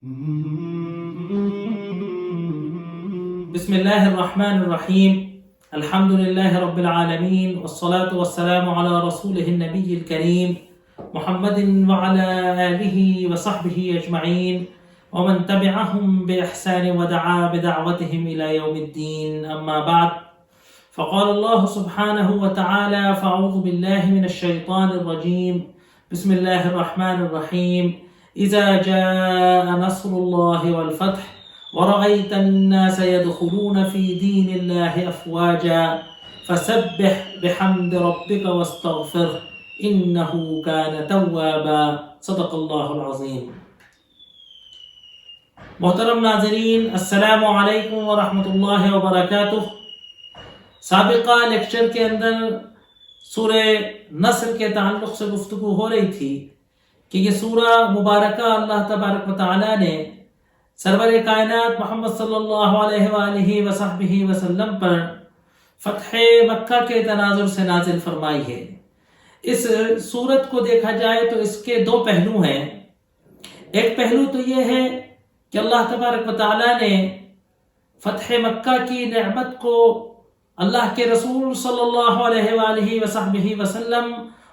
بسم الله الرحمن الرحيم. الحمد لله رب العالمين، والصلاة والسلام على رسوله النبي الكريم محمد وعلى آله وصحبه أجمعين ومن تبعهم بإحسان ودعا بدعوتهم إلى يوم الدين. أما بعد، فقال الله سبحانه وتعالى: فأعوذ بالله من الشيطان الرجيم. بسم الله الرحمن الرحيم. إذا جاء نصر الله والفتح ورأيت الناس يدخلون في دين الله أفواجا فسبح بحمد ربك واستغفره إنه كان توابا. صدق اللہ العظیم. محترم ناظرین، السلام علیکم ورحمۃ اللہ وبرکاتہ. سابقہ لیکچر کے اندر سورہ نصر کے تعلق سے گفتگو ہو رہی تھی کہ یہ سورہ مبارکہ اللہ تبارک و تعالیٰ نے سرور کائنات محمد صلی اللہ علیہ وآلہ وصحبہ وسلم پر فتح مکہ کے تناظر سے نازل فرمائی ہے. اس سورت کو دیکھا جائے تو اس کے دو پہلو ہیں. ایک پہلو تو یہ ہے کہ اللہ تبارک و تعالیٰ نے فتح مکہ کی نعمت کو اللہ کے رسول صلی اللہ علیہ وآلہ وصحبہ وسلم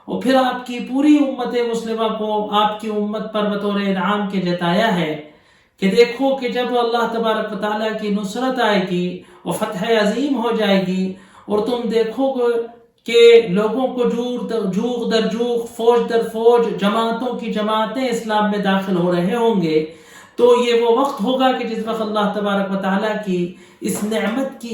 اور پھر آپ کی پوری امت مسلمہ کو آپ کی امت پر بطور انعام کے جتایا ہے کہ دیکھو کہ جب اللہ تبارک و تعالیٰ کی نصرت آئے گی اور فتح عظیم ہو جائے گی اور تم دیکھو گے کہ لوگوں کو جوغ در جوغ، فوج در فوج، جماعتوں کی جماعتیں اسلام میں داخل ہو رہے ہوں گے، تو یہ وہ وقت ہوگا کہ جس وقت اللہ تبارک و تعالیٰ کی اس نعمت کے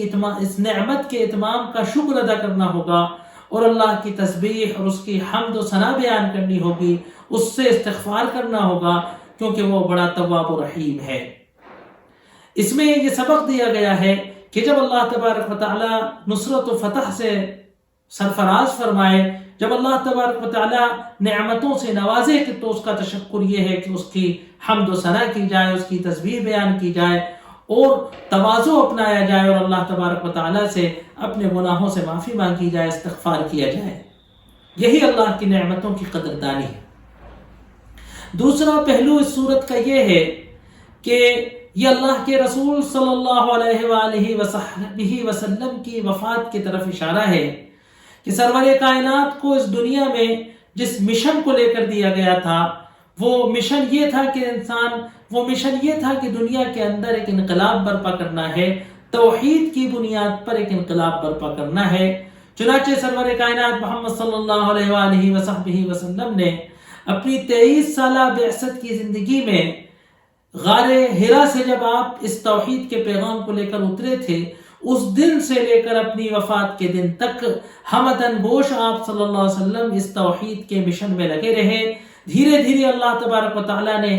اتمام کا شکر ادا کرنا ہوگا اور اللہ کی تسبیح اور اس کی حمد و ثنا بیان کرنی ہوگی، اس سے استغفار کرنا ہوگا، کیونکہ وہ بڑا تواب و رحیم ہے. اس میں یہ سبق دیا گیا ہے کہ جب اللہ تبارک و تعالیٰ نصرت و فتح سے سرفراز فرمائے، جب اللہ تبارک و تعالیٰ نعمتوں سے نوازے کہ تو اس کا تشکر یہ ہے کہ اس کی حمد و ثنا کی جائے، اس کی تسبیح بیان کی جائے اور تواضع اپنایا جائے اور اللہ تبارک و تعالیٰ سے اپنے گناہوں سے معافی مانگی جائے، استغفار کیا جائے. یہی اللہ کی نعمتوں کی قدردانی ہے. دوسرا پہلو اس صورت کا یہ ہے کہ یہ اللہ کے رسول صلی اللہ علیہ وآلہ وصحبہ وسلم کی وفات کی طرف اشارہ ہے کہ سرور کائنات کو اس دنیا میں جس مشن کو لے کر دیا گیا تھا وہ مشن یہ تھا کہ دنیا کے اندر ایک انقلاب برپا کرنا ہے، توحید کی بنیاد پر ایک انقلاب برپا کرنا ہے. چنانچہ سرور کائنات محمد صلی اللہ علیہ وآلہ وصحبہ وسلم نے اپنی 23 سالہ بعثت کی زندگی میں غار حرا سے جب آپ اس توحید کے پیغام کو لے کر اترے تھے، اس دن سے لے کر اپنی وفات کے دن تک ہمدن گوش آپ صلی اللہ علیہ وسلم اس توحید کے مشن میں لگے رہے. دھیرے دھیرے اللہ تبارک و تعالیٰ نے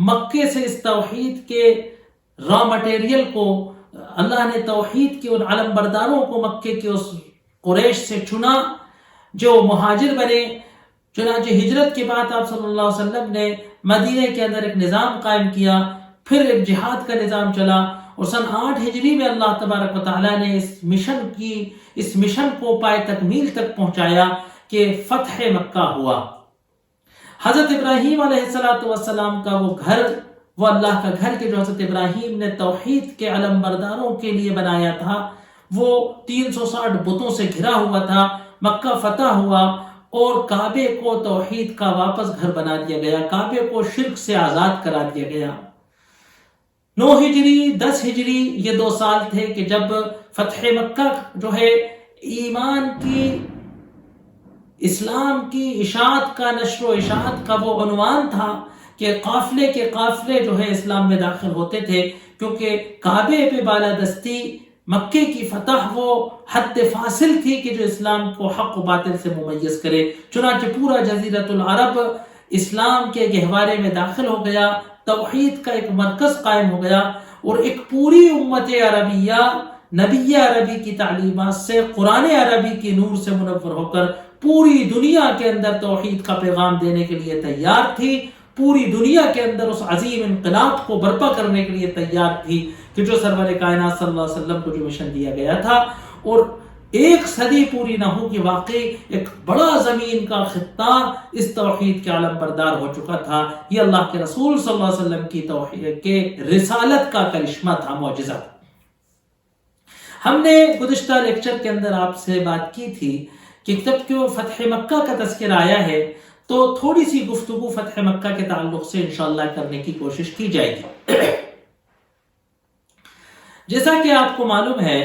مکے سے اس توحید کے را مٹیریل کو، اللہ نے توحید کے ان علم برداروں کو مکے کے اس قریش سے چنا جو مہاجر بنے. چنانچہ ہجرت کے بعد آپ صلی اللہ علیہ وسلم نے مدینہ کے اندر ایک نظام قائم کیا، پھر ایک جہاد کا نظام چلا اور سن 8 ہجری میں اللہ تبارک و تعالیٰ نے اس مشن کو پائے تکمیل تک پہنچایا کہ فتح مکہ ہوا. حضرت ابراہیم علیہ السلام کا وہ گھر، وہ اللہ کا گھر کہ جو حضرت ابراہیم نے توحید کے علم برداروں کے لیے بنایا تھا، وہ 360 بتوں سے گھرا ہوا تھا. مکہ فتح ہوا اور کعبے کو توحید کا واپس گھر بنا دیا گیا، کعبے کو شرک سے آزاد کرا دیا گیا. 9 ہجری 10 ہجری یہ 2 سال تھے کہ جب فتح مکہ جو ہے ایمان کی، اسلام کی اشاعت کا، نشر و اشاعت کا وہ عنوان تھا کہ قافلے کے قافلے جو ہے اسلام میں داخل ہوتے تھے، کیونکہ کعبے پہ بالادستی، مکے کی فتح وہ حد فاصل تھی کہ جو اسلام کو حق و باطل سے ممیز کرے. چنانچہ پورا جزیرۃ العرب اسلام کے گہوارے میں داخل ہو گیا، توحید کا ایک مرکز قائم ہو گیا اور ایک پوری امت عربیہ نبی عربی کی تعلیمات سے، قرآن عربی کی نور سے منور ہو کر پوری دنیا کے اندر توحید کا پیغام دینے کے لیے تیار تھی، پوری دنیا کے اندر اس عظیم انقلاب کو برپا کرنے کے لیے تیار تھی کہ جو سرور کائنات صلی اللہ علیہ وسلم کو جو مشن دیا گیا تھا. اور ایک صدی پوری نہ ہو کہ واقعی ایک بڑا زمین کا خطہ اس توحید کے عالم بردار ہو چکا تھا۔ یہ اللہ کے رسول صلی اللہ علیہ وسلم کی توحید کے رسالت کا کرشمہ تھا، معجزہ تھا۔ ہم نے گزشتہ لیکچر کے اندر آپ سے بات کی تھی کہ جب کہ فتح مکہ کا تذکرہ آیا ہے تو تھوڑی سی گفتگو فتح مکہ کے تعلق سے انشاءاللہ کرنے کی کوشش کی جائے گی۔ جیسا کہ آپ کو معلوم ہے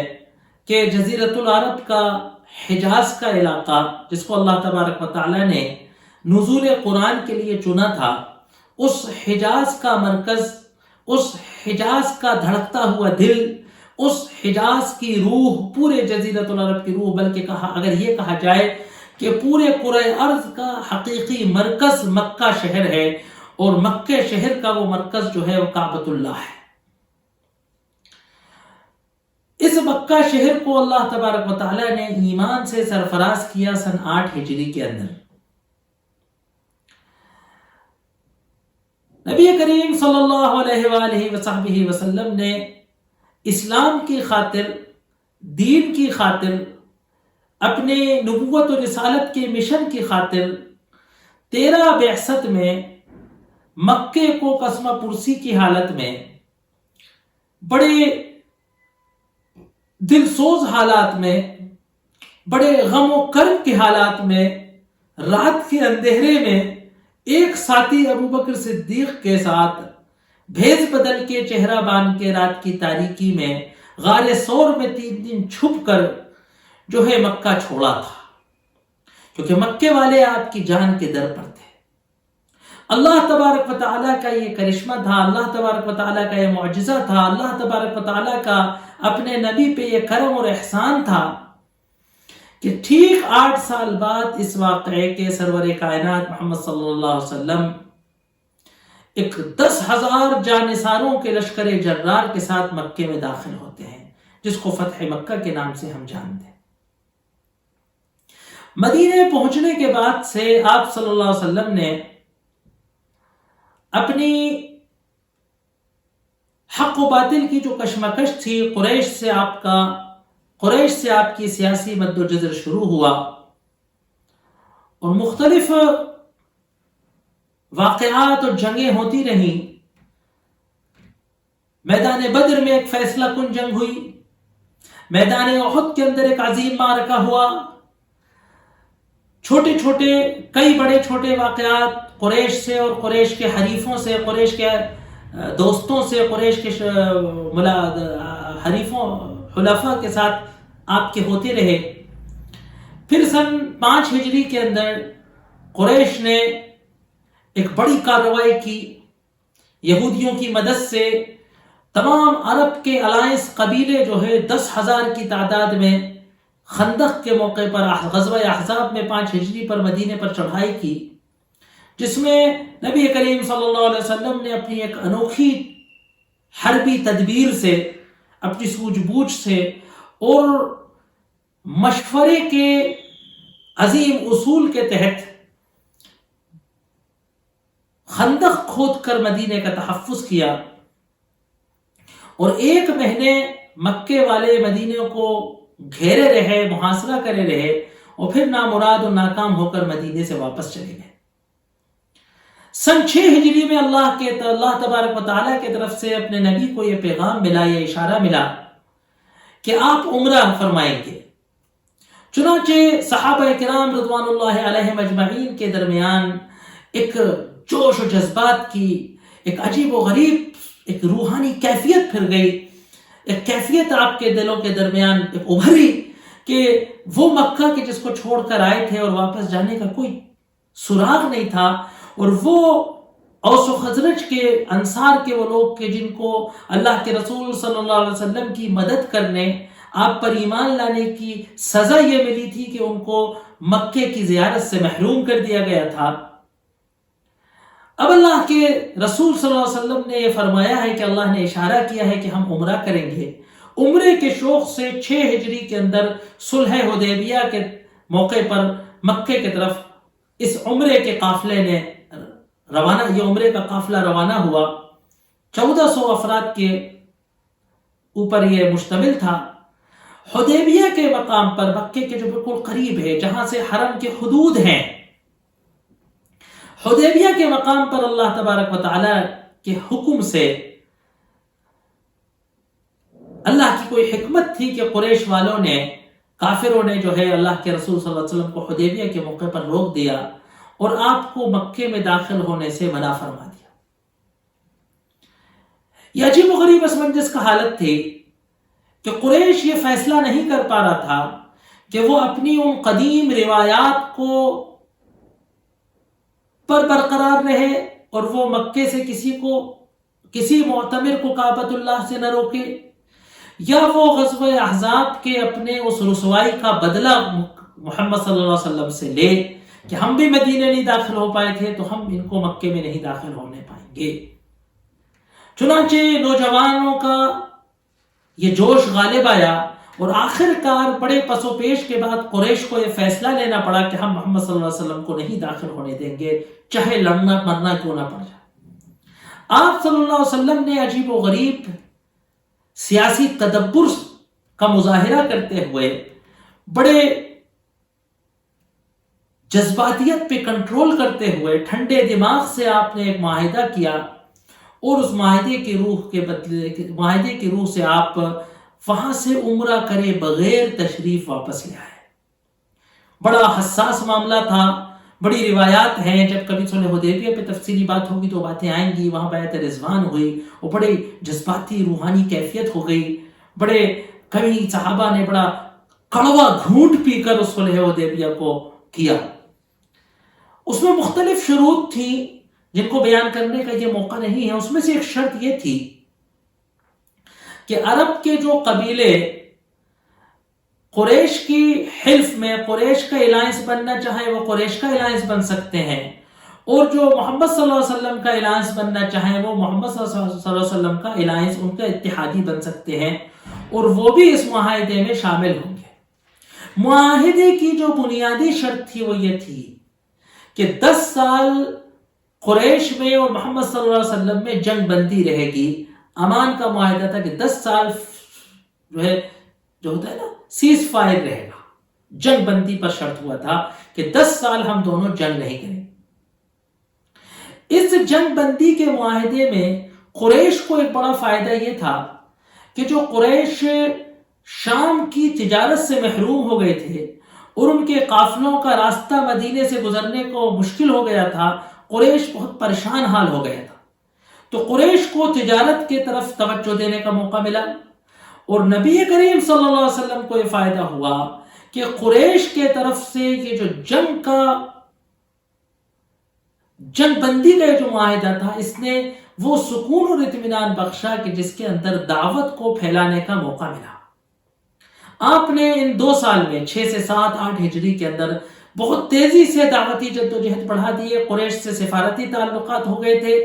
کہ جزیرۃ العرب کا حجاز کا علاقہ، جس کو اللہ تبارک و تعالی نے نزول قرآن کے لیے چنا تھا، اس حجاز کا مرکز، اس حجاز کا دھڑکتا ہوا دل، اس حجاز کی روح، پورے جزیرۃ العرب کی روح، بلکہ اگر یہ کہا جائے کہ پورے کرۂ ارض کا حقیقی مرکز مکہ شہر ہے، اور مکہ شہر کا وہ مرکز جو ہے وہ کعبۃ اللہ ہے۔ اس مکہ شہر کو اللہ تبارک و تعالی نے ایمان سے سرفراز کیا سن 8 ہجری کے اندر۔ نبی کریم صلی اللہ علیہ وآلہ وصحبہ وسلم نے اسلام کی خاطر، دین کی خاطر، اپنے نبوت و رسالت کے مشن کی خاطر 13 بعثت میں مکے کو قسمہ پرسی کی حالت میں، بڑے دل سوز حالات میں، بڑے غم و کرب کے حالات میں، رات کے اندھیرے میں ایک ساتھی ابوبکر صدیق کے ساتھ بھیس بدل کے چہرہ باندھ کے رات کی تاریکی میں غار ثور میں 3 دن چھپ کر جو ہے مکہ چھوڑا تھا، کیونکہ مکے والے آپ کی جان کے در پر تھے۔ اللہ تبارک و تعالیٰ کا یہ کرشمہ تھا، اللہ تبارک و تعالیٰ کا یہ معجزہ تھا، اللہ تبارک و تعالیٰ کا اپنے نبی پہ یہ کرم اور احسان تھا کہ ٹھیک 8 سال بعد اس واقعے کے سرور کائنات محمد صلی اللہ علیہ وسلم ایک 10,000 جانثاروں کے لشکر جرار کے ساتھ مکے میں داخل ہوتے ہیں، جس کو فتح مکہ کے نام سے ہم جانتے ہیں۔ مدینے پہنچنے کے بعد سے آپ صلی اللہ علیہ وسلم نے اپنی حق و باطل کی جو کشمکش تھی، قریش سے آپ کی سیاسی مد و جزر شروع ہوا، اور مختلف واقعات اور جنگیں ہوتی رہیں۔ میدان بدر میں ایک فیصلہ کن جنگ ہوئی، میدان احد کے اندر ایک عظیم معرکہ ہوا، چھوٹے چھوٹے کئی بڑے چھوٹے واقعات قریش سے اور قریش کے حریفوں سے، قریش کے دوستوں سے، قریش کے حریفوں حلفاء کے ساتھ آپ کے ہوتے رہے۔ پھر سن 5 ہجری کے اندر قریش نے ایک بڑی کارروائی کی، یہودیوں کی مدد سے تمام عرب کے الائنس قبیلے جو ہے 10,000 کی تعداد میں خندق کے موقع پر غزوہ احزاب میں 5 ہجری پر مدینے پر چڑھائی کی، جس میں نبی کریم صلی اللہ علیہ وسلم نے اپنی ایک انوکھی حربی تدبیر سے، اپنی سوجھ بوجھ سے اور مشورے کے عظیم اصول کے تحت خندق کھود کر مدینے کا تحفظ کیا، اور 1 مہینے مکے والے مدینے کو گھیرے رہے، محاصرہ کرے رہے، اور پھر نامراد اور ناکام ہو کر مدینے سے واپس چلے گئے۔ سن 6 ہجری میں اللہ تبارک و تعالیٰ کی طرف سے اپنے نبی کو یہ پیغام ملا، یہ اشارہ ملا کہ آپ عمرہ فرمائیں گے۔ چنانچہ صحابہ کرام رضوان اللہ علیہم اجمعین کے درمیان ایک جوش و جذبات کی ایک عجیب و غریب ایک روحانی کیفیت پھر گئی، ایک کیفیت آپ کے دلوں کے درمیان ایک ابھری کہ وہ مکہ کے جس کو چھوڑ کر آئے تھے اور واپس جانے کا کوئی سراغ نہیں تھا، اور وہ اوس و خزرج کے انصار کے وہ لوگ کے جن کو اللہ کے رسول صلی اللہ علیہ وسلم کی مدد کرنے، آپ پر ایمان لانے کی سزا یہ ملی تھی کہ ان کو مکے کی زیارت سے محروم کر دیا گیا تھا۔ اب اللہ کے رسول صلی اللہ علیہ وسلم نے یہ فرمایا ہے کہ اللہ نے اشارہ کیا ہے کہ ہم عمرہ کریں گے۔ عمرے کے شوق سے 6 ہجری کے اندر صلح حدیبیہ کے موقع پر مکے کی طرف اس عمرے کے قافلے نے یہ عمرے کا قافلہ روانہ ہوا۔ 1400 افراد کے اوپر یہ مشتمل تھا، حدیبیہ کے مقام پر، مکے کے جو بالکل قریب ہے، جہاں سے حرم کے حدود ہیں، حدیبیہ کے مقام پر اللہ تبارک و تعالی کے حکم سے اللہ کی کوئی حکمت تھی کہ قریش والوں نے، کافروں نے جو ہے اللہ کے رسول صلی اللہ علیہ وسلم کو حدیبیہ کے موقع پر روک دیا اور آپ کو مکے میں داخل ہونے سے منع فرما دیا۔ یہ عجیب و غریب اسمنجس کا حالت تھی کہ قریش یہ فیصلہ نہیں کر پا رہا تھا کہ وہ اپنی ان قدیم روایات کو پر برقرار رہے اور وہ مکے سے کسی معتمر کو کعبۃ اللہ سے نہ روکے، یا وہ غزوہ احزاب کے اپنے اس رسوائی کا بدلہ محمد صلی اللہ علیہ وسلم سے لے کہ ہم بھی مدینے نہیں داخل ہو پائے تھے تو ہم ان کو مکے میں نہیں داخل ہونے پائیں گے۔ چنانچہ نوجوانوں کا یہ جوش غالب آیا اور آخر کار بڑے پس و پیش کے بعد قریش کو یہ فیصلہ لینا پڑا کہ ہم محمد صلی اللہ علیہ وسلم کو نہیں داخل ہونے دیں گے، چاہے لڑنا مرنا کیوں نہ پڑ جائے۔ آپ صلی اللہ علیہ وسلم نے عجیب و غریب سیاسی تدبر کا مظاہرہ کرتے ہوئے، بڑے جذباتیت پہ کنٹرول کرتے ہوئے، ٹھنڈے دماغ سے آپ نے ایک معاہدہ کیا اور اس معاہدے کی روح سے آپ وہاں سے عمرہ کرے بغیر تشریف واپس لے آئے۔ بڑا حساس معاملہ تھا، بڑی روایات ہیں، جب کبھی صلح حدیبیہ پہ تفصیلی بات ہوگی تو باتیں آئیں گی، وہاں بیعت رضوان ہوئی اور بڑے جذباتی روحانی کیفیت ہو گئی، بڑے کبھی صحابہ نے بڑا کڑوا گھونٹ پی کر اس صلح حدیبیہ کو کیا۔ اس میں مختلف شروط تھیں جن کو بیان کرنے کا یہ موقع نہیں ہے۔ اس میں سے ایک شرط یہ تھی کہ عرب کے جو قبیلے قریش کی حلف میں قریش کا الائنس بننا چاہے وہ قریش کا الائنس بن سکتے ہیں، اور جو محمد صلی اللہ علیہ وسلم کا الائنس بننا چاہے وہ محمد صلی اللہ علیہ وسلم کا الائنس، ان کا اتحادی بن سکتے ہیں، اور وہ بھی اس معاہدے میں شامل ہوں گے۔ معاہدے کی جو بنیادی شرط تھی وہ یہ تھی کہ 10 سال قریش میں اور محمد صلی اللہ علیہ وسلم میں جنگ بندی رہے گی۔ امان کا معاہدہ تھا کہ 10 سال جو ہوتا ہے نا سیز فائر رہے گا، جنگ بندی پر شرط ہوا تھا کہ 10 سال ہم دونوں جنگ نہیں کریں۔ اس جنگ بندی کے معاہدے میں قریش کو ایک بڑا فائدہ یہ تھا کہ جو قریش شام کی تجارت سے محروم ہو گئے تھے اور ان کے قافلوں کا راستہ مدینے سے گزرنے کو مشکل ہو گیا تھا، قریش بہت پریشان حال ہو گیا تھا، تو قریش کو تجارت کے طرف توجہ دینے کا موقع ملا، اور نبی کریم صلی اللہ علیہ وسلم کو یہ فائدہ ہوا کہ قریش کے طرف سے یہ جو جنگ بندی کا جو معاہدہ تھا، اس نے وہ سکون اور اطمینان بخشا کہ جس کے اندر دعوت کو پھیلانے کا موقع ملا۔ آپ نے ان 2 سال میں 6 سے 7 8 ہجری کے اندر بہت تیزی سے دعوتی جدوجہد بڑھا دیے۔ قریش سے سفارتی تعلقات ہو گئے تھے،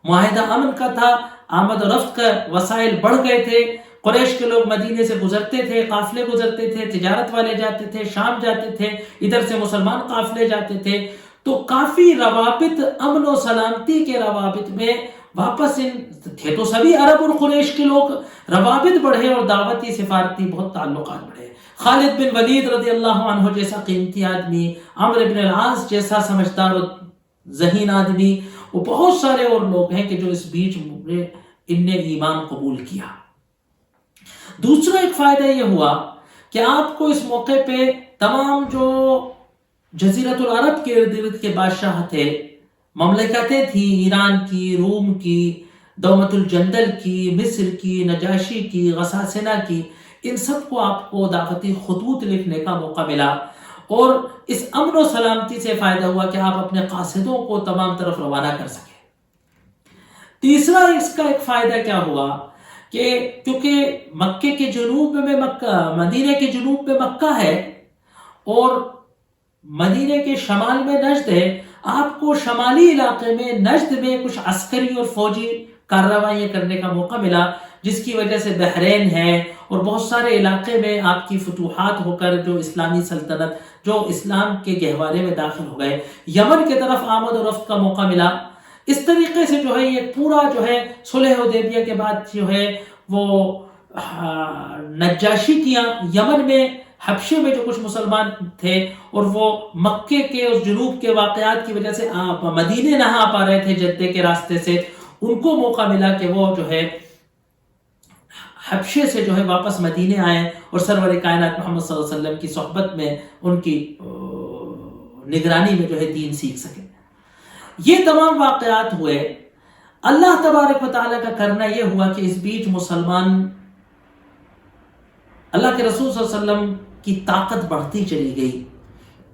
معاہدہ امن کا تھا، آمد و رفت کا وسائل بڑھ گئے تھے، قریش کے لوگ مدینے سے گزرتے تھے، قافلے گزرتے تھے، تجارت والے جاتے تھے، شام جاتے تھے، ادھر سے مسلمان قافلے جاتے تھے، تو کافی روابط، امن و سلامتی کے روابط میں واپس تھے تو سبھی عرب اور قریش کے لوگ، روابط بڑھے اور دعوتی سفارتی بہت تعلقات بڑھے۔ خالد بن ولید رضی اللہ عنہ جیسا قیمتی آدمی، عمرو بن العاص جیسا سمجھدار و ذہین آدمی، وہ بہت سارے اور لوگ ہیں کہ جو اس بیچ میں ان نے ایمان قبول کیا۔ دوسرا ایک فائدہ یہ ہوا کہ آپ کو اس موقع پہ تمام جو جزیرت العرب کے ارد گرد کے بادشاہ تھے، مملکتیں تھیں، ایران کی، روم کی، دومت الجندل کی، مصر کی، نجاشی کی، غساسنہ کی، ان سب کو آپ کو دعوتی خطوط لکھنے کا موقع ملا، اور اس امن و سلامتی سے فائدہ ہوا کہ آپ اپنے قاصدوں کو تمام طرف روانہ کر سکیں۔ تیسرا اس کا ایک فائدہ کیا ہوا کہ کیونکہ مکے کے جنوب میں مدینے کے جنوب میں مکہ ہے اور مدینے کے شمال میں نجد ہے، آپ کو شمالی علاقے میں نجد میں کچھ عسکری اور فوجی کارروائیاں کرنے کا موقع ملا، جس کی وجہ سے بحرین ہے اور بہت سارے علاقے میں آپ کی فتوحات ہو کر جو اسلامی سلطنت جو اسلام کے گہوارے میں داخل ہو گئے، یمن کے طرف آمد و رفت کا موقع ملا۔ اس طریقے سے جو ہے یہ پورا جو ہے صلح حدیبیہ کے بعد جو ہے وہ نجاشی کیا یمن میں حبشے میں جو کچھ مسلمان تھے اور وہ مکے کے اس جنوب کے واقعات کی وجہ سے مدینے نہ آ پا رہے تھے جدے کے راستے سے، ان کو موقع ملا کہ وہ جو ہے حبشے سے جو ہے واپس مدینے آئے اور سرور کائنات محمد صلی اللہ علیہ وسلم کی صحبت میں ان کی نگرانی میں جو ہے دین سیکھ سکے۔ یہ تمام واقعات ہوئے۔ اللہ تبارک و تعالیٰ کا کرنا یہ ہوا کہ اس بیچ مسلمان، اللہ کے رسول صلی اللہ علیہ وسلم کی طاقت بڑھتی چلی گئی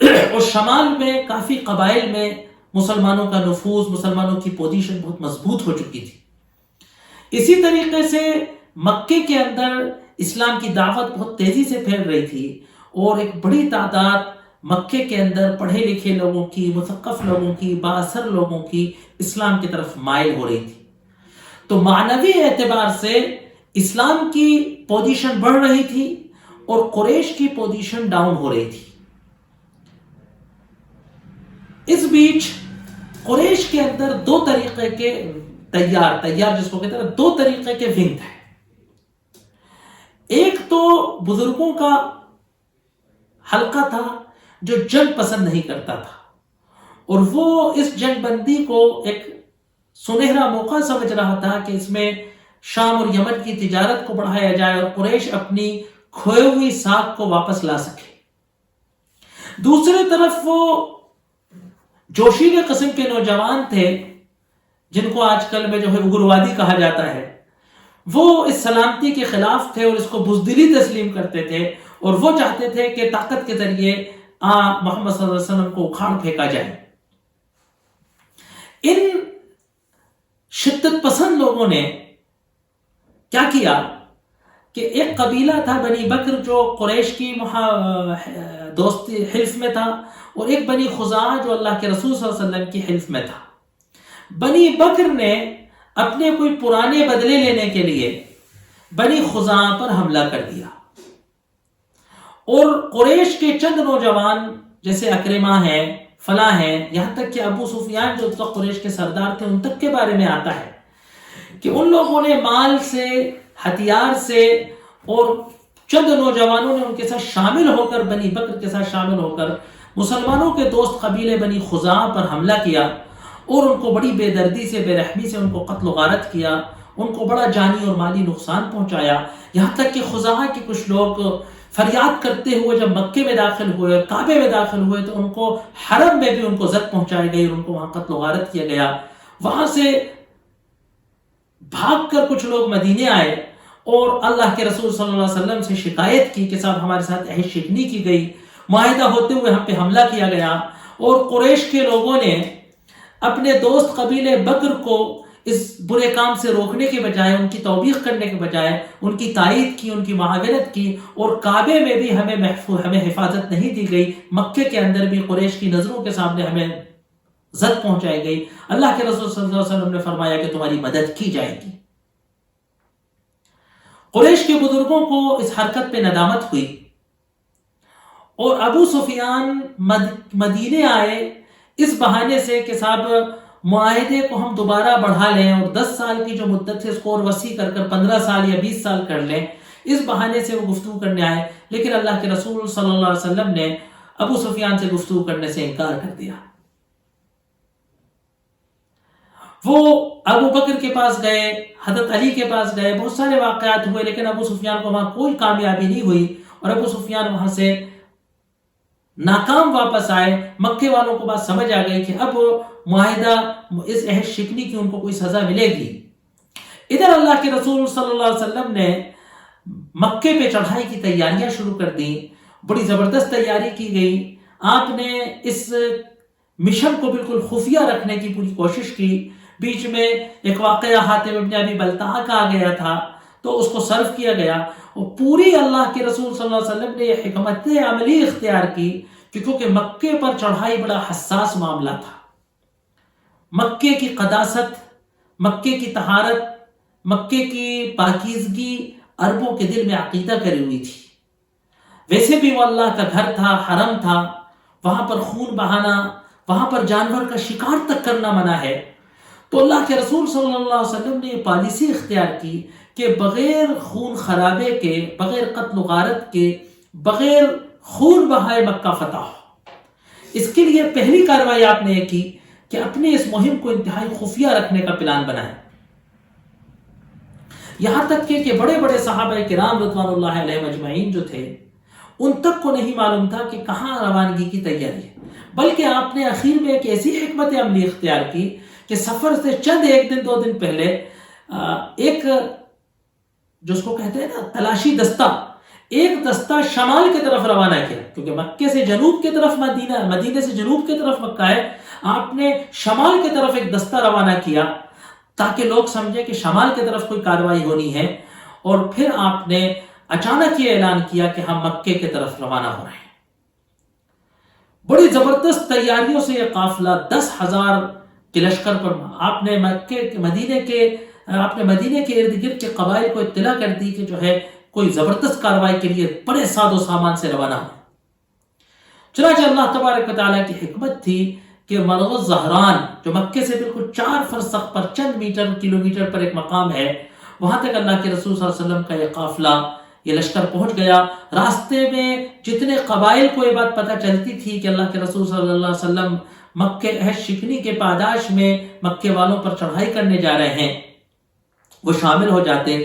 اور شمال میں کافی قبائل میں مسلمانوں کا نفوذ، مسلمانوں کی پوزیشن بہت مضبوط ہو چکی تھی۔ اسی طریقے سے مکے کے اندر اسلام کی دعوت بہت تیزی سے پھیل رہی تھی اور ایک بڑی تعداد مکے کے اندر پڑھے لکھے لوگوں کی، مثقف لوگوں کی، بااثر لوگوں کی اسلام کی طرف مائل ہو رہی تھی۔ تو معنوی اعتبار سے اسلام کی پوزیشن بڑھ رہی تھی اور قریش کی پوزیشن ڈاؤن ہو رہی تھی۔ اس بیچ قریش کے اندر دو طریقے کے تیار جس کو کہتے ہیں دو طریقے کے ونگ تھے۔ ایک تو بزرگوں کا حلقہ تھا جو جنگ پسند نہیں کرتا تھا اور وہ اس جنگ بندی کو ایک سنہرا موقع سمجھ رہا تھا کہ اس میں شام اور یمن کی تجارت کو بڑھایا جائے اور قریش اپنی کھوئی ہوئی ساکھ کو واپس لا سکے۔ دوسری طرف وہ جوشیلے قسم کے نوجوان تھے جن کو آج کل میں جو ہے اگروادی کہا جاتا ہے، وہ اس سلامتی کے خلاف تھے اور اس کو بزدلی تسلیم کرتے تھے اور وہ چاہتے تھے کہ طاقت کے ذریعے محمد صلی اللہ علیہ وسلم کو اکھاڑ پھینکا جائے۔ ان شدت پسند لوگوں نے کیا کیا کہ ایک قبیلہ تھا بنی بکر جو قریش کی دوستی حلف میں تھا، اور ایک بنی خزاعہ جو اللہ کے رسول صلی اللہ علیہ وسلم کی حلف میں تھا۔ بنی بکر نے اپنے کوئی پرانے بدلے لینے کے لیے بنی خزاعہ پر حملہ کر دیا اور قریش کے چند نوجوان جیسے اکرمہ ہیں، فلاں ہیں، یہاں تک کہ ابو سفیان جو قریش کے سردار تھے ان تک کے بارے میں آتا ہے کہ ان لوگوں نے مال سے، ہتھیار سے اور چند نوجوانوں نے ان کے ساتھ شامل ہو کر، بنی بکر کے ساتھ شامل ہو کر مسلمانوں کے دوست قبیلے بنی خزاعہ پر حملہ کیا اور ان کو بڑی بے دردی سے، بے رحمی سے ان کو قتل و غارت کیا، ان کو بڑا جانی اور مالی نقصان پہنچایا۔ یہاں تک کہ خزاعہ کے کچھ لوگ فریاد کرتے ہوئے جب مکے میں داخل ہوئے اور کعبے میں داخل ہوئے تو ان کو حرم میں بھی ان کو زد پہنچائی گئی اور ان کو وہاں قتل و غارت کیا گیا۔ وہاں سے بھاگ کر کچھ لوگ مدینے آئے اور اللہ کے رسول صلی اللہ علیہ وسلم سے شکایت کی کہ صاحب ہمارے ساتھ عہد شکنی کی گئی، معاہدہ ہوتے ہوئے ہم پہ حملہ کیا گیا، اور قریش کے لوگوں نے اپنے دوست قبیلے بکر کو اس برے کام سے روکنے کے بجائے، ان کی توبیخ کرنے کے بجائے ان کی تائید کی، ان کی معاونت کی، اور کعبے میں بھی ہمیں حفاظت نہیں دی گئی، مکے کے اندر بھی قریش کی نظروں کے سامنے ہمیں زد پہنچائی گئی۔ اللہ کے رسول صلی اللہ علیہ وسلم نے فرمایا کہ تمہاری مدد کی جائے گی۔ قریش کے بزرگوں کو اس حرکت پہ ندامت ہوئی اور ابو سفیان مدینے آئے اس بہانے سے کہ صاحب معاہدے کو ہم دوبارہ بڑھا لیں اور 10 سال کی جو مدت ہے اس کو اور وسیع کر 15 سال یا 20 سال کر لیں، اس بہانے سے وہ گفتگو کرنے آئے۔ لیکن اللہ کے رسول صلی اللہ علیہ وسلم نے ابو سفیان سے گفتگو کرنے سے انکار کر دیا۔ وہ ابو بکر کے پاس گئے، حضرت علی کے پاس گئے، بہت سارے واقعات ہوئے، لیکن ابو سفیان کو وہاں کوئی کامیابی نہیں ہوئی اور ابو سفیان وہاں سے ناکام واپس آئے۔ مکے والوں کو بات سمجھ آ گئی کہ اب معاہدہ، اس عہد شکنی کی ان کو کوئی سزا ملے گی۔ ادھر اللہ کے رسول صلی اللہ علیہ وسلم نے مکے پہ چڑھائی کی تیاریاں شروع کر دی، بڑی زبردست تیاری کی گئی۔ آپ نے اس مشن کو بالکل خفیہ رکھنے کی پوری کوشش کی۔ بیچ میں ایک واقعہ حاتم ابن ابی بلتعہ کا آ گیا تھا تو اس کو صرف کیا گیا، اور پوری اللہ کے رسول صلی اللہ علیہ وسلم نے یہ حکمت عملی اختیار کی کیونکہ مکے پر چڑھائی بڑا حساس معاملہ تھا۔ مکے کی قداست، مکے کی طہارت، مکے کی پاکیزگی عربوں کے دل میں عقیدہ کری ہوئی تھی۔ ویسے بھی وہ اللہ کا گھر تھا، حرم تھا، وہاں پر خون بہانا، وہاں پر جانور کا شکار تک کرنا منع ہے۔ تو اللہ کے رسول صلی اللہ علیہ وسلم نے یہ پالیسی اختیار کی کہ بغیر خون خرابے کے، بغیر قتل و غارت کے، بغیر خون بہائے مکہ فتح ہو۔ اس کے لیے پہلی کارروائی آپ نے یہ کی کہ اپنے اس مہم کو انتہائی خفیہ رکھنے کا پلان بنائیں۔ یہاں تک کہ بڑے بڑے صحابہ کرام رضوان اللہ علیہم اجمعین جو تھے، ان تک کو نہیں معلوم تھا کہ کہاں روانگی کی تیاری ہے، بلکہ آپ نے آخر میں ایک ایسی حکمت عملی اختیار کی کہ سفر سے چند ایک دن دو دن پہلے ایک جو اس کو کہتے ہیں نا تلاشی دستہ، ایک دستہ شمال کی طرف روانہ کیا، کیونکہ مکے سے جنوب کی طرف مدینہ، مدینے سے جنوب کی طرف مکہ ہے۔ آپ نے شمال کی طرف ایک دستہ روانہ کیا تاکہ لوگ سمجھے کہ شمال کی طرف کوئی کارروائی ہونی ہے، اور پھر آپ نے اچانک یہ اعلان کیا کہ ہم مکے کی طرف روانہ ہو رہے ہیں۔ بڑی زبردست تیاریوں سے یہ قافلہ 10,000 کے لشکر پر، آپ نے مدینے کے ارد گرد کے قبائل کو اطلاع کر دی کہ جو ہے کوئی زبردست کارروائی کے لیے بڑے ساز و سامان سے روانہ ہو۔ چنانچہ اللہ تبارک و تعالیٰ کی حکمت تھی کہ مرغ الزہران جو مکے سے بالکل 4 فرسخ پر چند کلومیٹر پر ایک مقام ہے، وہاں تک اللہ کے رسول صلی اللہ علیہ وسلم کا یہ قافلہ، یہ لشکر پہنچ گیا۔ راستے میں جتنے قبائل کو یہ بات پتہ چلتی تھی کہ اللہ کے رسول صلی اللہ علیہ وسلم مکے عہد شکنی کے پاداش میں مکے والوں پر چڑھائی کرنے جا رہے ہیں، وہ شامل ہو جاتے۔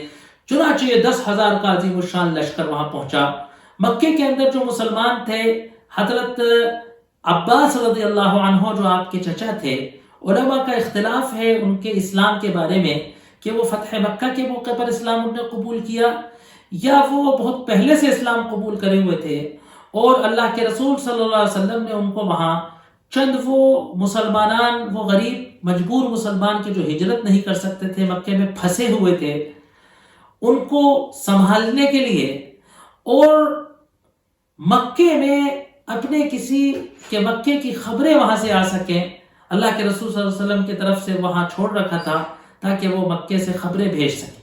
چنانچہ یہ 10,000 کا عظیم الشان لشکر وہاں پہنچا۔ مکے کے اندر جو مسلمان تھے، حضرت عباس رضی اللہ عنہ جو آپ کے چچا تھے، علماء کا اختلاف ہے ان کے اسلام کے بارے میں کہ وہ فتح مکہ کے موقع پر اسلام انہوں نے قبول کیا یا وہ بہت پہلے سے اسلام قبول کرے ہوئے تھے، اور اللہ کے رسول صلی اللہ علیہ وسلم نے ان کو وہاں چند وہ مسلمان، وہ غریب مجبور مسلمان کے جو ہجرت نہیں کر سکتے تھے، مکے میں پھنسے ہوئے تھے، ان کو سنبھالنے کے لیے اور مکے میں اپنے کسی کے مکے کی خبریں وہاں سے آ سکیں، اللہ کے رسول صلی اللہ علیہ وسلم کی طرف سے وہاں چھوڑ رکھا تھا تاکہ وہ مکے سے خبریں بھیج سکیں۔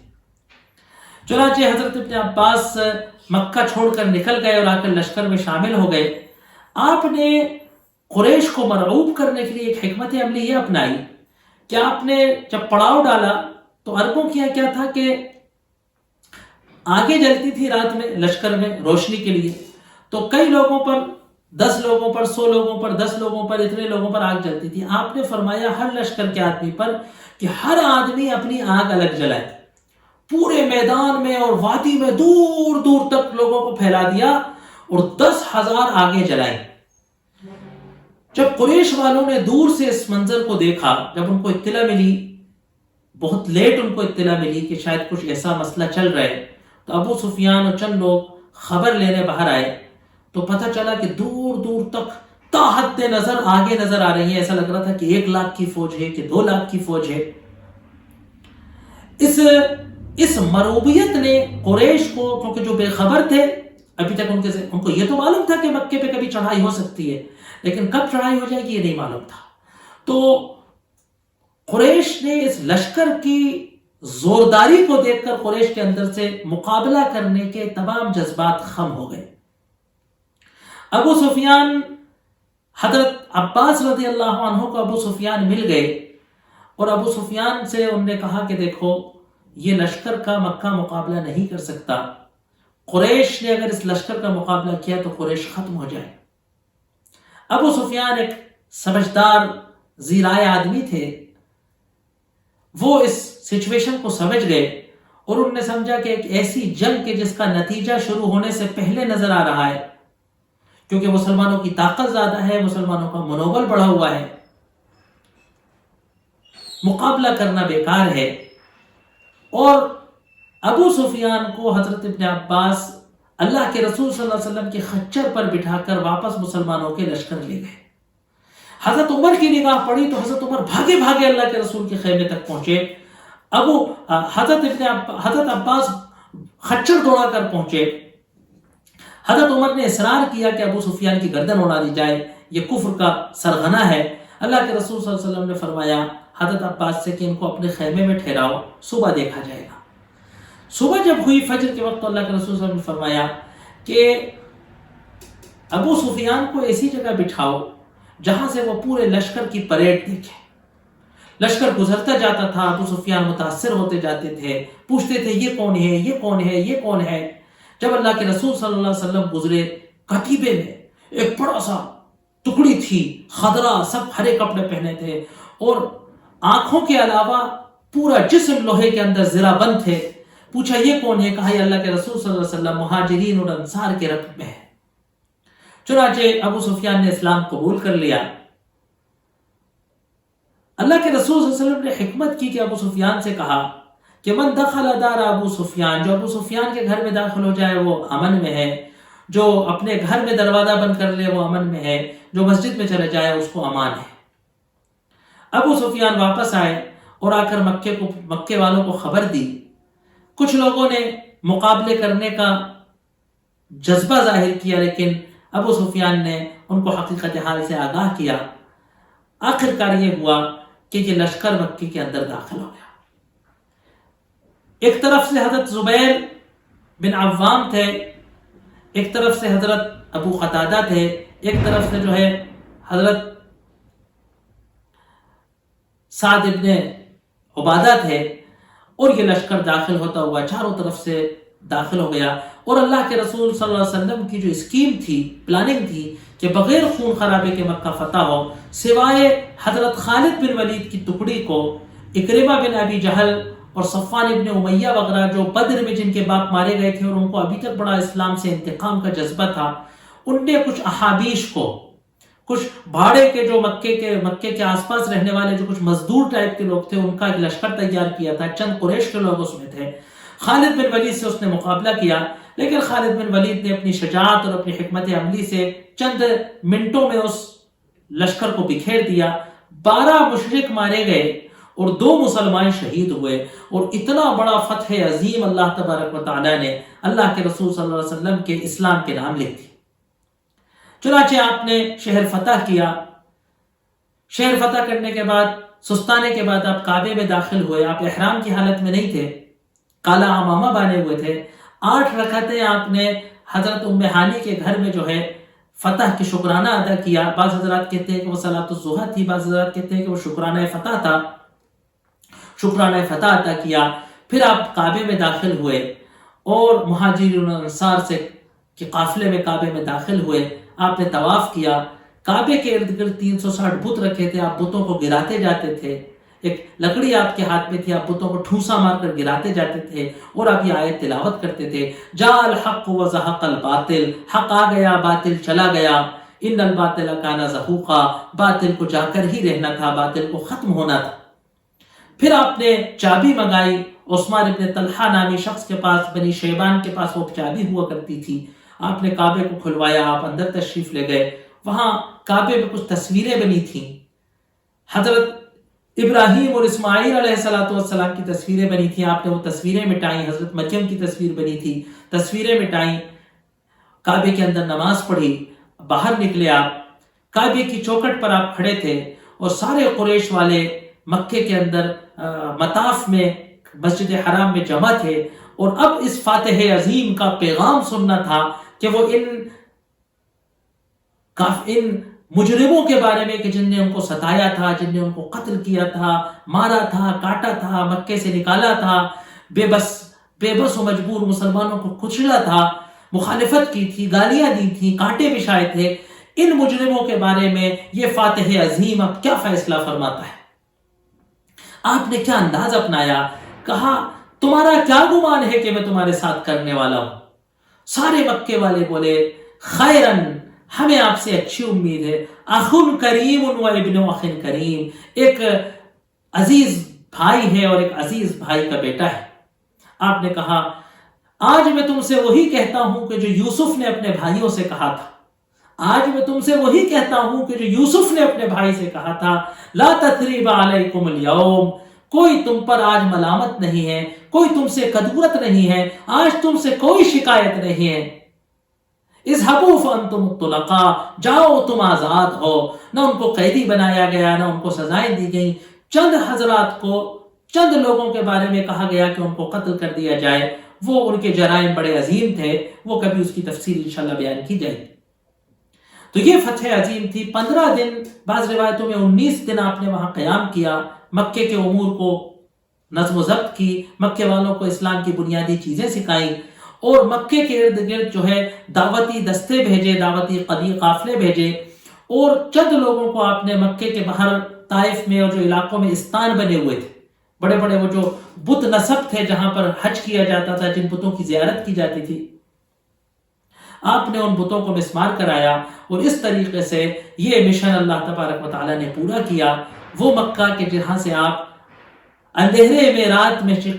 چنانچہ حضرت ابن عباس مکہ چھوڑ کر نکل گئے اور آ کر لشکر میں شامل ہو گئے۔ آپ نے قریش کو مرعوب کرنے کے لیے ایک حکمت عملی یہ اپنائی کہ آپ نے جب پڑاؤ ڈالا تو عربوں کیا تھا کہ آگے جلتی تھی رات میں لشکر میں روشنی کے لیے، تو کئی لوگوں پر 10 لوگوں پر 100 لوگوں پر 10 لوگوں پر اتنے لوگوں پر آگ جلتی تھی۔ آپ نے فرمایا ہر لشکر کے آدمی پر کہ ہر آدمی اپنی آگ الگ جلائے، پورے میدان میں اور وادی میں دور دور تک لوگوں کو پھیلا دیا اور 10,000 آگے جلائیں۔ جب قریش والوں نے دور سے اس منظر کو دیکھا، جب ان کو اطلاع ملی، بہت لیٹ ان کو اطلاع ملی کہ شاید کچھ ایسا مسئلہ چل رہا ہے، تو ابو سفیان اور چند لوگ خبر لینے باہر آئے تو پتہ چلا کہ دور دور تک تا حد نظر آگے نظر آ رہی ہیں۔ ایسا لگ رہا تھا کہ 1 لاکھ کی فوج ہے کہ 2 لاکھ کی فوج ہے۔ اس مرعوبیت نے قریش کو، کیونکہ جو بے خبر تھے ابھی تک ان کو یہ تو معلوم تھا کہ مکے پہ کبھی چڑھائی ہو سکتی ہے، لیکن کب چڑھائی ہو جائے گی یہ نہیں معلوم تھا، تو قریش نے اس لشکر کی زورداری کو دیکھ کر قریش کے اندر سے مقابلہ کرنے کے تمام جذبات خم ہو گئے۔ ابو سفیان، حضرت عباس رضی اللہ عنہ کو ابو سفیان مل گئے اور ابو سفیان سے انہوں نے کہا کہ دیکھو یہ لشکر کا مکہ مقابلہ نہیں کر سکتا، قریش نے اگر اس لشکر کا مقابلہ کیا تو قریش ختم ہو جائے۔ ابو سفیان ایک سمجھدار ذی رائے آدمی تھے، وہ اس سچویشن کو سمجھ گئے اور انہوں نے سمجھا کہ ایک ایسی جنگ کے جس کا نتیجہ شروع ہونے سے پہلے نظر آ رہا ہے، کیونکہ مسلمانوں کی طاقت زیادہ ہے، مسلمانوں کا منوبل بڑھا ہوا ہے، مقابلہ کرنا بیکار ہے، اور ابو سفیان کو حضرت ابن عباس اللہ کے رسول صلی اللہ علیہ وسلم کے خچر پر بٹھا کر واپس مسلمانوں کے لشکر لے گئے۔ حضرت عمر کی نگاہ پڑی تو حضرت عمر بھاگے بھاگے اللہ کے رسول کے خیمے تک پہنچے، حضرت عباس خچر دوڑا کر پہنچے۔ حضرت عمر نے اصرار کیا کہ ابو سفیان کی گردن اڑا دی جائے، یہ کفر کا سرغنہ ہے۔ اللہ کے رسول صلی اللہ علیہ وسلم نے فرمایا حضرت عباس سے کہ ان کو اپنے خیمے میں ٹھہراؤ، صبح دیکھا جائے گا۔ صبح جب ہوئی فجر کے وقت، اللہ کے رسول صلی اللہ علیہ وسلم نے فرمایا کہ ابو سفیان کو ایسی جگہ بٹھاؤ جہاں سے وہ پورے لشکر کی پریڈ دیکھے۔ لشکر گزرتا جاتا تھا، ابو سفیان متاثر ہوتے جاتے تھے، پوچھتے تھے یہ کون ہے، یہ کون ہے، یہ کون ہے۔ جب اللہ کے رسول صلی اللہ علیہ وسلم گزرے، کتیبے میں ایک بڑا سا ٹکڑی تھی خضرا، سب ہرے کپڑے پہنے تھے اور آنکھوں کے علاوہ پورا جسم لوہے کے اندر زرہ بند تھے۔ پوچھا یہ کون ہے؟ کہا یہ اللہ کے رسول صلی اللہ علیہ وسلم مہاجرین اور انصار کے رکب میں ہے۔ چنانچہ ابو سفیان نے اسلام قبول کر لیا۔ اللہ کے رسول صلی اللہ علیہ وسلم نے حکمت کی کہ ابو سفیان سے کہا کہ من دخل دار ابو سفیان، جو ابو سفیان کے گھر میں داخل ہو جائے وہ امن میں ہے، جو اپنے گھر میں دروازہ بند کر لے وہ امن میں ہے، جو مسجد میں چلے جائے اس کو امان ہے۔ ابو سفیان واپس آئے اور آ کر مکے والوں کو خبر دی۔ کچھ لوگوں نے مقابلے کرنے کا جذبہ ظاہر کیا، لیکن ابو سفیان نے ان کو حقیقت حال سے آگاہ کیا۔ آخر کار یہ ہوا کہ یہ لشکر مکے کے اندر داخل ہو گیا۔ ایک طرف سے حضرت زبیر بن عوام تھے، ایک طرف سے حضرت ابو قتادہ تھے، ایک طرف سے جو ہے حضرت سعد ابن عبادہ تھے، اور یہ لشکر داخل ہوتا ہوا چاروں طرف سے داخل ہو گیا۔ اور اللہ کے رسول صلی اللہ علیہ وسلم کی جو اسکیم تھی، پلاننگ تھی کہ بغیر خون خرابے کے مکہ فتح ہو، سوائے حضرت خالد بن ولید کی ٹکڑی کو اکرمہ بن ابی جہل اور صفوان ابن امیہ وغیرہ جو بدر میں جن کے باپ مارے گئے تھے اور ان کو ابھی تک بڑا اسلام سے انتقام کا جذبہ تھا، ان نے کچھ احابیش کو، کچھ بھاڑے کے جو مکے کے آس پاس رہنے والے جو کچھ مزدور ٹائپ کے لوگ تھے، ان کا ایک لشکر تیار کیا تھا۔ چند قریش کے لوگ اس میں تھے۔ خالد بن ولید سے اس نے مقابلہ کیا، لیکن خالد بن ولید نے اپنی شجاعت اور اپنی حکمت عملی سے چند منٹوں میں اس لشکر کو بکھیر دیا۔ 12 مشرک مارے گئے اور 2 مسلمان شہید ہوئے، اور اتنا بڑا فتح عظیم اللہ تبارک و تعالیٰ نے اللہ کے رسول صلی اللہ علیہ وسلم کے اسلام کے نام لکھ دی۔ چنانچہ آپ نے شہر فتح کیا۔ شہر فتح کرنے کے بعد، سستانے کے بعد آپ کعبے میں داخل ہوئے۔ آپ احرام کی حالت میں نہیں تھے، کالا عمامہ باندھے ہوئے تھے۔ 8 رکعتیں آپ نے حضرت ام ہانی کے گھر میں جو ہے فتح کی شکرانہ ادا کیا۔ بعض حضرات کہتے ہیں کہ وہ صلاۃ الضحیٰ تھی، بعض حضرات کہتے ہیں کہ وہ شکرانہ فتح تھا۔ شکرانہ فتح ادا کیا، پھر آپ کعبے میں داخل ہوئے اور مہاجرین و انصار سے کہ قافلے میں کعبے میں داخل ہوئے۔ آپ نے طواف کیا۔ کعبے کے ارد گرد 360 بت رکھے تھے، آپ بتوں کو گراتے جاتے تھے۔ ایک لکڑی آپ کے ہاتھ میں تھی، آپ بتوں کو ٹھوسا مار کر گراتے جاتے تھے اور آپ یہ آیت تلاوت کرتے تھے، جاء الحق وزهق الباطل، حق آ گیا باطل چلا گیا، ان الباطل کان زہوقا، باطل کو جا کر ہی رہنا تھا، باطل کو ختم ہونا تھا۔ پھر آپ نے چابی منگائی، عثمان ابن طلحہ نامی شخص کے پاس، بنی شیبان کے پاس وہ چابی ہوا کرتی تھی۔ آپ نے کعبے کو کھلوایا، آپ اندر تشریف لے گئے۔ وہاں کعبے میں کچھ تصویریں بنی تھیں، حضرت ابراہیم اور اسماعیل علیہ السلام کی تصویریں بنی تھیں۔ آپ نے وہ تصویریں مٹائیں، حضرت مریم کی تصویر بنی تھی، تصویریں مٹائیں۔ کعبے کے اندر نماز پڑھی، باہر نکلے آپ، کعبے کی چوکھٹ پر آپ کھڑے تھے اور سارے قریش والے مکے کے اندر مطاف میں مسجد حرام میں جمع تھے، اور اب اس فاتح عظیم کا پیغام سننا تھا کہ وہ ان مجرموں کے بارے میں کہ جن نے ان کو ستایا تھا، جن نے ان کو قتل کیا تھا، مارا تھا، کاٹا تھا، مکے سے نکالا تھا، بے بس و مجبور مسلمانوں کو کچلا تھا، مخالفت کی تھی، گالیاں دی تھی، کانٹے بچھائے تھے، ان مجرموں کے بارے میں یہ فاتح عظیم اب کیا فیصلہ فرماتا ہے۔ آپ نے کیا انداز اپنایا، کہا تمہارا کیا گمان ہے کہ میں تمہارے ساتھ کرنے والا ہوں؟ سارے مکے والے بولے خیرن، ہمیں آپ سے اچھی امید ہے، اخن کریم و ابن اخ کریم، ایک عزیز بھائی ہے اور ایک عزیز بھائی کا بیٹا ہے۔ آپ نے کہا آج میں تم سے وہی کہتا ہوں کہ جو یوسف نے اپنے بھائیوں سے کہا تھا، آج میں تم سے وہی کہتا ہوں کہ جو یوسف نے اپنے بھائی سے کہا تھا، لا تثریب علیکم اليوم، کوئی تم پر آج ملامت نہیں ہے، کوئی تم سے کدورت نہیں ہے، آج تم سے کوئی شکایت نہیں ہے۔ اذهبوا فانتم الطلقاء، جاؤ تم آزاد ہو۔ نہ ان کو قیدی بنایا گیا، نہ ان کو سزائیں دی گئیں۔ چند حضرات کو، چند لوگوں کے بارے میں کہا گیا کہ ان کو قتل کر دیا جائے، وہ ان کے جرائم بڑے عظیم تھے، وہ کبھی اس کی تفصیل انشاءاللہ بیان کی جائے گی۔ تو یہ فتح عظیم تھی۔ 15 دن، بعض روایتوں میں 19 دن آپ نے وہاں قیام کیا، مکے کے امور کو نظم و ضبط کی، مکے والوں کو اسلام کی بنیادی چیزیں سکھائیں، اور مکے کے ارد گرد جو ہے دعوتی دستے بھیجے، دعوتی قافلے بھیجے، اور چند لوگوں کو آپ نے مکے کے باہر طائف میں اور جو علاقوں میں استان بنے ہوئے تھے، بڑے بڑے وہ جو بت نصب تھے جہاں پر حج کیا جاتا تھا، جن بتوں کی زیارت کی جاتی تھی، آپ نے ان بتوں کو مسمار کرایا، اور اس طریقے سے یہ مشن اللہ تبارک و تعالیٰ نے پورا کیا۔ وہ مکہ کے جہاں سے آپ اندھیرے میں رات میں چھپ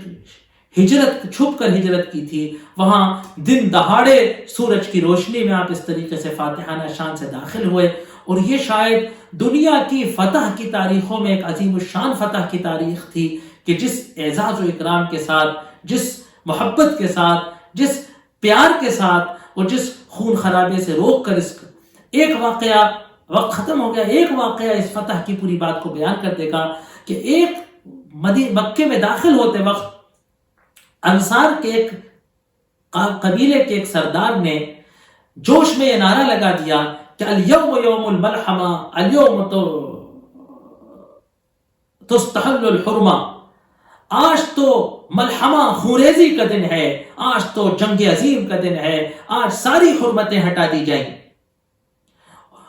کر ہجرت کی تھی، وہاں دن دہاڑے سورج کی روشنی میں آپ اس طریقے سے فاتحانہ شان سے داخل ہوئے، اور یہ شاید دنیا کی فتح کی تاریخوں میں ایک عظیم الشان فتح کی تاریخ تھی کہ جس اعزاز و اکرام کے ساتھ، جس محبت کے ساتھ، جس پیار کے ساتھ، اور جس خون خرابے سے روک کر اس ایک واقعہ، وقت ختم ہو گیا، ایک واقعہ اس فتح کی پوری بات کو بیان کر دے گا کہ ایک مکے میں داخل ہوتے وقت انصار کے ایک قبیلے کے ایک سردار نے جوش میں یہ نعرہ لگا دیا کہ الیوم یوم الملحمہ، الیوم تستحل الحرمہ، آج تو ملحمہ خوریزی کا دن ہے، آج تو جنگ عظیم کا دن ہے، آج ساری حرمتیں ہٹا دی جائیں۔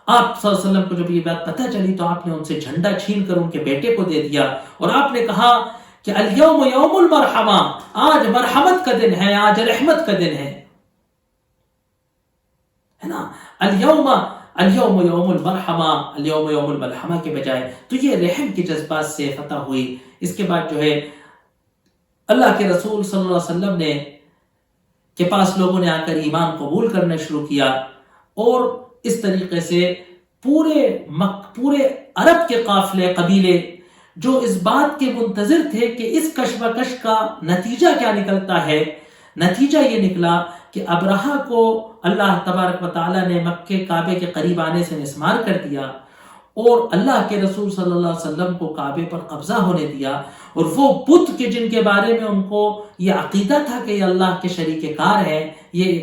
آپ صلی اللہ علیہ وسلم کو جب یہ بات پتہ چلی تو آپ نے ان سے جھنڈا چھین کر ان کے بیٹے کو دے دیا، اور آپ نے کہا کہ الیوم یوم المرحمہ، آج مرحمت کا دن ہے، آج رحمت کا دن ہے نا، الیوم یوم المرحمہ، الیوم یوم الملحمہ کے بجائے، تو یہ رحم کے جذبات سے فتح ہوئی۔ اس کے بعد جو ہے اللہ کے رسول صلی اللہ علیہ وسلم نے کے پاس لوگوں نے آ کر ایمان قبول کرنا شروع کیا، اور اس طریقے سے پورے عرب کے قافلے، قبیلے جو اس بات کے منتظر تھے کہ اس کشمکش کا نتیجہ کیا نکلتا ہے، نتیجہ یہ نکلا کہ ابرہہ کو اللہ تبارک و تعالیٰ نے مکے کعبے کے قریب آنے سے مسمار کر دیا، اور اللہ کے رسول صلی اللہ علیہ وسلم کو کعبے پر قبضہ ہونے دیا، اور وہ بت کے جن کے بارے میں ان کو یہ عقیدہ تھا کہ یہ اللہ کے شریک کار ہیں، یہ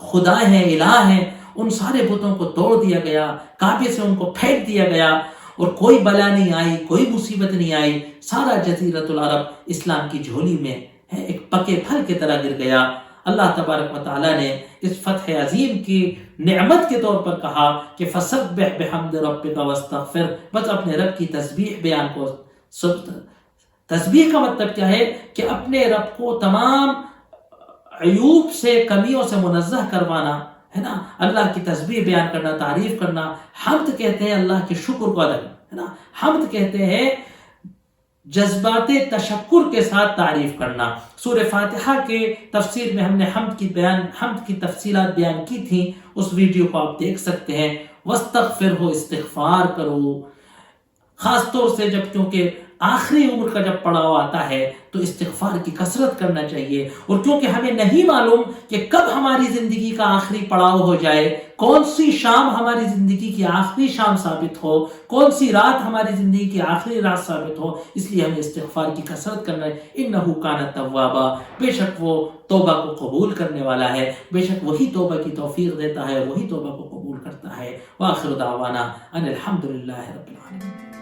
خدا ہیں، الہ ہیں، ان سارے بتوں کو توڑ دیا گیا، کعبے سے ان کو پھینک دیا گیا، اور کوئی بلا نہیں آئی، کوئی مصیبت نہیں آئی، سارا جزیرۃ العرب اسلام کی جھولی میں ایک پکے پھل کی طرح گر گیا۔ اللہ تبارک و تعالیٰ نے اس فتح عظیم کی نعمت کے طور پر کہا کہ فسبح بحمد ربک واستغفر، بس اپنے رب کی تسبیح بیان کو۔ تسبیح کا مطلب کیا ہے کہ اپنے رب کو تمام عیوب سے، کمیوں سے منزہ کروانا ہے نا، اللہ کی تسبیح بیان کرنا، تعریف کرنا۔ حمد کہتے ہیں اللہ کے شکر کو ادا کرنا ہے نا، حمد کہتے ہیں جذبات تشکر کے ساتھ تعریف کرنا۔ سورہ فاتحہ کے تفسیر میں ہم نے حمد کی تفصیلات بیان کی تھیں، اس ویڈیو کو آپ دیکھ سکتے ہیں۔ واستغفر ہو، استغفار کرو، خاص طور سے جب کیونکہ آخری عمر کا جب پڑاؤ آتا ہے تو استغفار کی کثرت کرنا چاہیے، اور کیونکہ ہمیں نہیں معلوم کہ کب ہماری زندگی کا آخری پڑاؤ ہو جائے، کون سی شام ہماری زندگی کی آخری شام ثابت ہو، کون سی رات ہماری زندگی کی آخری رات ثابت ہو، اس لیے ہمیں استغفار کی کثرت کرنا ہے۔ انہ کان توابا، بے شک وہ توبہ کو قبول کرنے والا ہے، بے شک وہی توبہ کی توفیق دیتا ہے، وہی توبہ کو قبول کرتا ہے۔ وآخر دعوانا ان الحمد للہ رب العالمین۔